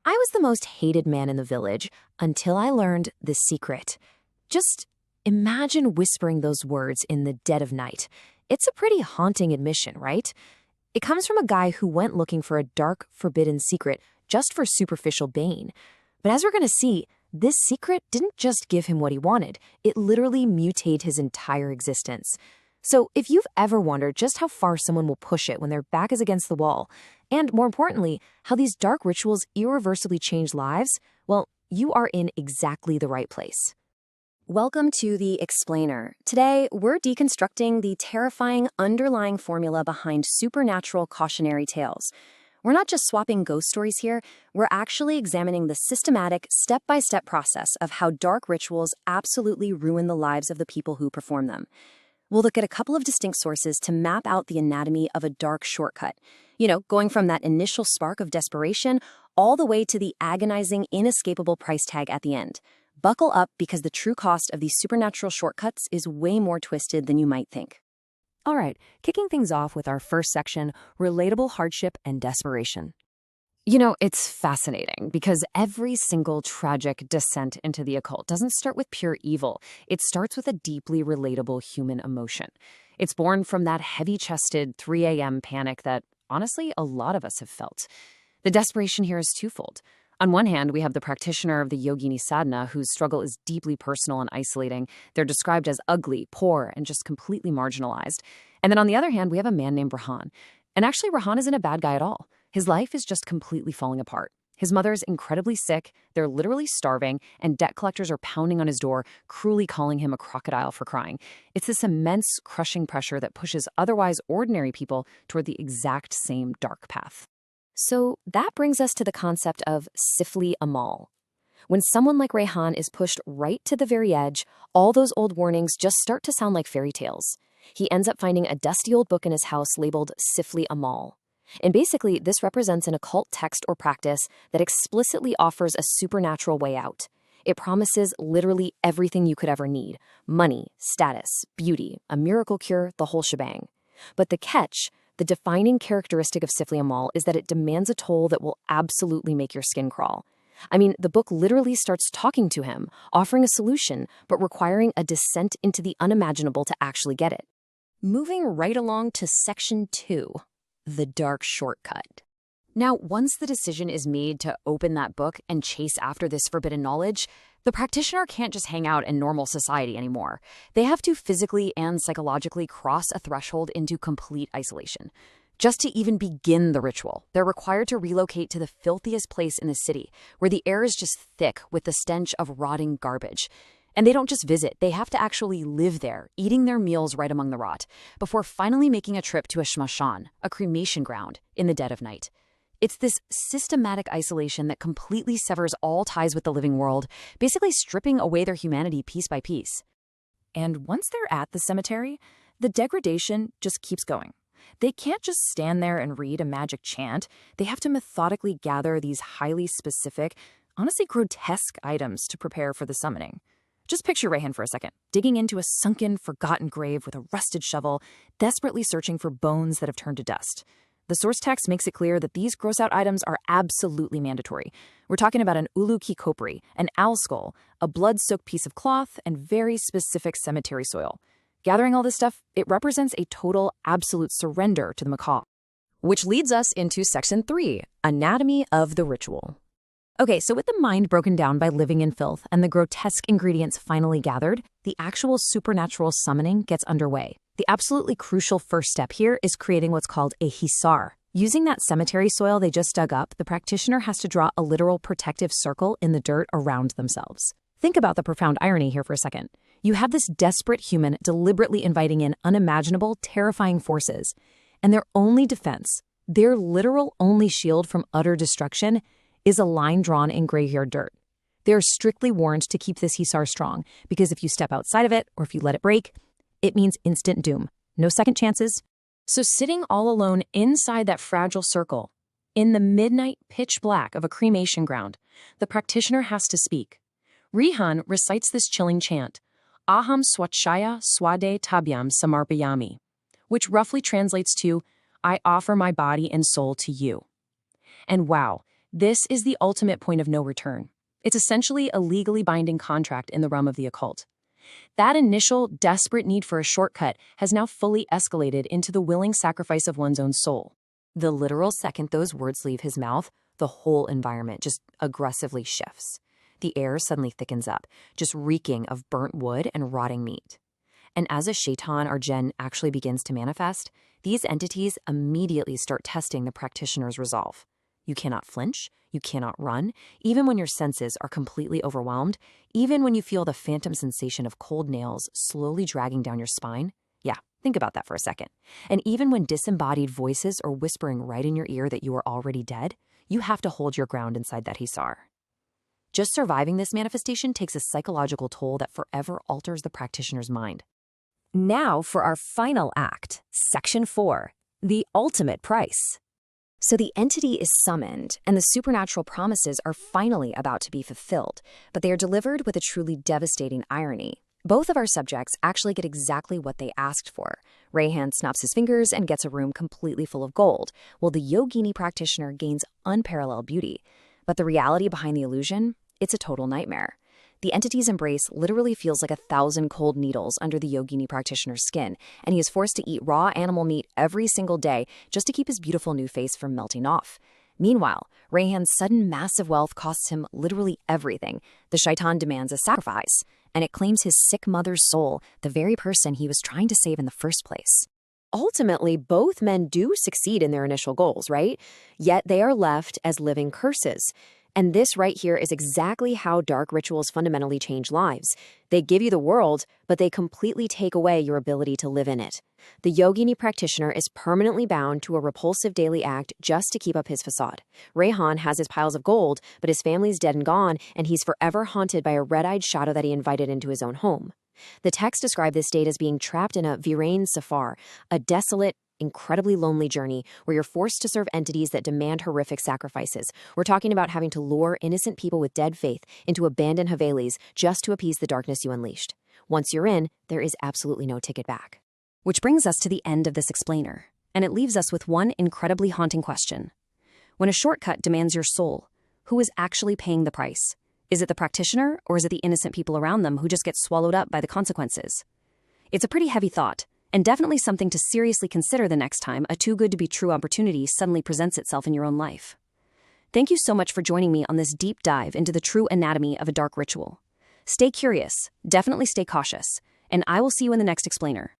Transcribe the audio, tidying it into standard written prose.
I was the most hated man in the village until I learned the secret. Just imagine whispering those words in the dead of night. It's a pretty haunting admission, right? It comes from a guy who went looking for a dark, forbidden secret just for superficial bane. But as we're going to see, this secret didn't just give him what he wanted. It literally mutated his entire existence. So if you've ever wondered just how far someone will push it when their back is against the wall, and more importantly, how these dark rituals irreversibly change lives, well, you are in exactly the right place. Welcome to The Explainer. Today, we're deconstructing the terrifying underlying formula behind supernatural cautionary tales. We're not just swapping ghost stories here, we're actually examining the systematic, step-by-step process of how dark rituals absolutely ruin the lives of the people who perform them. We'll look at a couple of distinct sources to map out the anatomy of a dark shortcut. Going from that initial spark of desperation all the way to the agonizing, inescapable price tag at the end. Buckle up because the true cost of these supernatural shortcuts is way more twisted than you might think. All right, kicking things off with our first section, relatable hardship and desperation. It's fascinating because every single tragic descent into the occult doesn't start with pure evil. It starts with a deeply relatable human emotion. It's born from that heavy-chested 3 a.m. panic that, honestly, a lot of us have felt. The desperation here is twofold. On one hand, we have the practitioner of the Yogini Sadhana whose struggle is deeply personal and isolating. They're described as ugly, poor, and just completely marginalized. And then on the other hand, we have a man named Viraan. And actually, Viraan isn't a bad guy at all. His life is just completely falling apart. His mother's incredibly sick, they're literally starving, and debt collectors are pounding on his door, cruelly calling him a crocodile for crying. It's this immense, crushing pressure that pushes otherwise ordinary people toward the exact same dark path. So that brings us to the concept of Sifli Amal. When someone like Viraan is pushed right to the very edge, all those old warnings just start to sound like fairy tales. He ends up finding a dusty old book in his house labeled Sifli Amal. And basically, this represents an occult text or practice that explicitly offers a supernatural way out. It promises literally everything you could ever need: money, status, beauty, a miracle cure, the whole shebang. But the catch, the defining characteristic of Sifli Amal, is that it demands a toll that will absolutely make your skin crawl. I mean, the book literally starts talking to him, offering a solution, but requiring a descent into the unimaginable to actually get it. Moving right along to Section 2, the dark shortcut. Now, once the decision is made to open that book and chase after this forbidden knowledge, the practitioner can't just hang out in normal society anymore. They have to physically and psychologically cross a threshold into complete isolation. Just to even begin the ritual, they're required to relocate to the filthiest place in the city, where the air is just thick with the stench of rotting garbage. And they don't just visit, they have to actually live there, eating their meals right among the rot, before finally making a trip to a shmashan, a cremation ground, in the dead of night. It's this systematic isolation that completely severs all ties with the living world, basically stripping away their humanity piece by piece. And once they're at the cemetery, the degradation just keeps going. They can't just stand there and read a magic chant. They have to methodically gather these highly specific, honestly grotesque items to prepare for the summoning. Just picture Viraan for a second, digging into a sunken, forgotten grave with a rusted shovel, desperately searching for bones that have turned to dust. The source text makes it clear that these gross-out items are absolutely mandatory. We're talking about an ulu ki kopri, an owl skull, a blood-soaked piece of cloth, and very specific cemetery soil. Gathering all this stuff, it represents a total, absolute surrender to the macabre. Which leads us into Section 3, Anatomy of the Ritual. Okay, so with the mind broken down by living in filth and the grotesque ingredients finally gathered, the actual supernatural summoning gets underway. The absolutely crucial first step here is creating what's called a hisar. Using that cemetery soil they just dug up, the practitioner has to draw a literal protective circle in the dirt around themselves. Think about the profound irony here for a second. You have this desperate human deliberately inviting in unimaginable, terrifying forces, and their only defense, their literal only shield from utter destruction, is a line drawn in graveyard dirt. They are strictly warned to keep this hisar strong, because if you step outside of it, or if you let it break, it means instant doom. No second chances. So sitting all alone inside that fragile circle, in the midnight pitch black of a cremation ground, the practitioner has to speak. Viraan recites this chilling chant, Aham swachaya swade tabyam samarpayami, which roughly translates to, I offer my body and soul to you. And wow, This is the ultimate point of no return. It's essentially a legally binding contract in the realm of the occult. That initial, desperate need for a shortcut has now fully escalated into the willing sacrifice of one's own soul. The literal second those words leave his mouth, the whole environment just aggressively shifts. The air suddenly thickens up, just reeking of burnt wood and rotting meat. And as a Shaitan or Jinn actually begins to manifest, these entities immediately start testing the practitioner's resolve. You cannot flinch, you cannot run, even when your senses are completely overwhelmed, even when you feel the phantom sensation of cold nails slowly dragging down your spine. Yeah, think about that for a second. And even when disembodied voices are whispering right in your ear that you are already dead, you have to hold your ground inside that hisar. Just surviving this manifestation takes a psychological toll that forever alters the practitioner's mind. Now for our final act, Section 4, the ultimate price. So the entity is summoned, and the supernatural promises are finally about to be fulfilled, but they are delivered with a truly devastating irony. Both of our subjects actually get exactly what they asked for. Rayhan snaps his fingers and gets a room completely full of gold, while the Yogini practitioner gains unparalleled beauty. But the reality behind the illusion? It's a total nightmare. The entity's embrace literally feels like 1,000 cold needles under the Yogini practitioner's skin, and he is forced to eat raw animal meat every single day just to keep his beautiful new face from melting off. Meanwhile, Rayhan's sudden massive wealth costs him literally everything. The Shaitan demands a sacrifice, and it claims his sick mother's soul, the very person he was trying to save in the first place. Ultimately, both men do succeed in their initial goals, right? Yet they are left as living curses. And this right here is exactly how dark rituals fundamentally change lives. They give you the world, but they completely take away your ability to live in it. The Yogini practitioner is permanently bound to a repulsive daily act just to keep up his facade. Rayhan has his piles of gold, but his family's dead and gone, and he's forever haunted by a red-eyed shadow that he invited into his own home. The text described this state as being trapped in a Viraan Safar, a desolate, incredibly lonely journey where you're forced to serve entities that demand horrific sacrifices. We're talking about having to lure innocent people with dead faith into abandoned Havelis just to appease the darkness you unleashed. Once you're in, there is absolutely no ticket back. Which brings us to the end of this explainer, and it leaves us with one incredibly haunting question. When a shortcut demands your soul, who is actually paying the price? Is it the practitioner, or is it the innocent people around them who just get swallowed up by the consequences? It's a pretty heavy thought, and definitely something to seriously consider the next time a too-good-to-be-true opportunity suddenly presents itself in your own life. Thank you so much for joining me on this deep dive into the true anatomy of a dark ritual. Stay curious, definitely stay cautious, and I will see you in the next explainer.